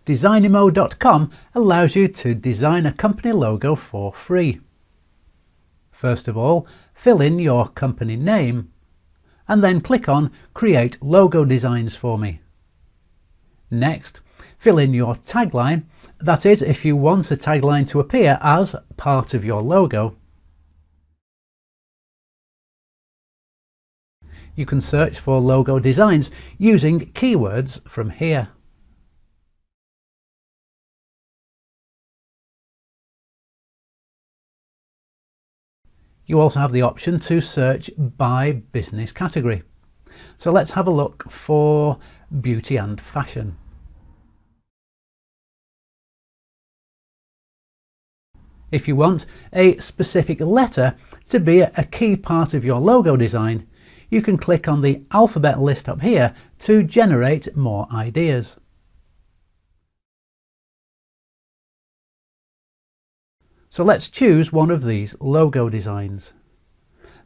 Designimo.com allows you to design a company logo for free. First of all, fill in your company name and then click on Create Logo Designs for me. Next, fill in your tagline, that is, if you want a tagline to appear as part of your logo. You can search for logo designs using keywords from here. You also have the option to search by business category. So let's have a look for beauty and fashion. If you want a specific letter to be a key part of your logo design, you can click on the alphabet list up here to generate more ideas. So let's choose one of these logo designs.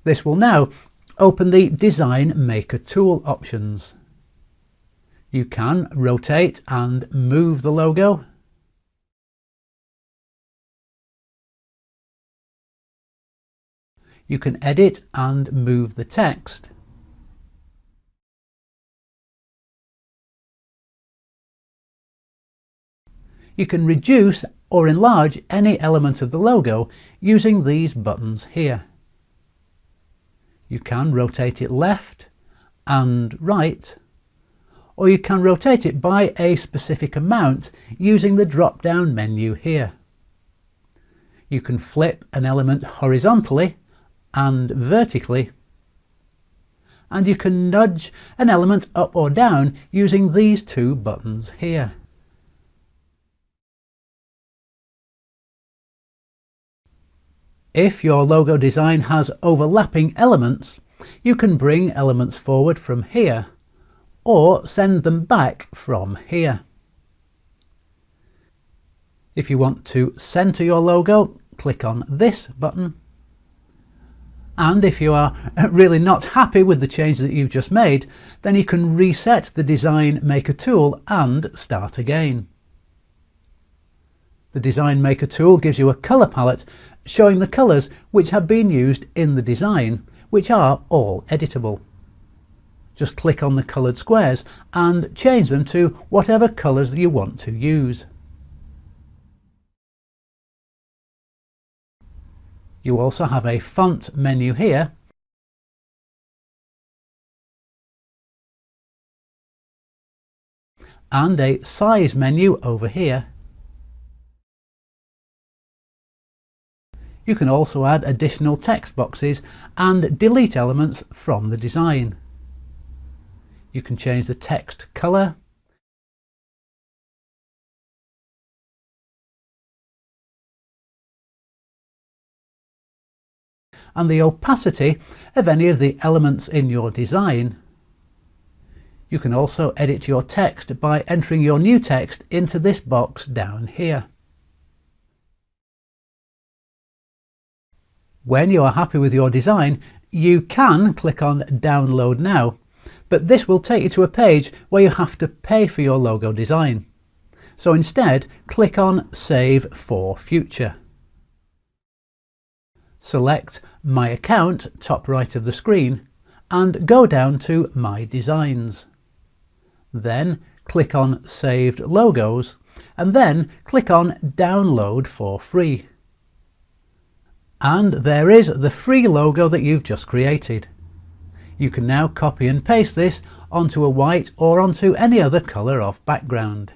This will now open the Design Maker tool options. You can rotate and move the logo. You can edit and move the text. You can reduce or enlarge any element of the logo using these buttons here. You can rotate it left and right, or you can rotate it by a specific amount using the drop-down menu here. You can flip an element horizontally and vertically, and you can nudge an element up or down using these two buttons here. If your logo design has overlapping elements, you can bring elements forward from here or send them back from here. If you want to center your logo, click on this button. And if you are really not happy with the change that you've just made, then you can reset the Design Maker tool and start again. The Design Maker tool gives you a colour palette showing the colours which have been used in the design, which are all editable. Just click on the coloured squares and change them to whatever colours you want to use. You also have a font menu here, and a size menu over here. You can also add additional text boxes and delete elements from the design. You can change the text colour, and the opacity of any of the elements in your design. You can also edit your text by entering your new text into this box down here. When you are happy with your design, you can click on Download Now, but this will take you to a page where you have to pay for your logo design. So instead, click on Save for Future. Select My Account, top right of the screen, and go down to My Designs. Then click on Saved Logos, and then click on Download for Free. And there is the free logo that you've just created. You can now copy and paste this onto a white or onto any other colour of background.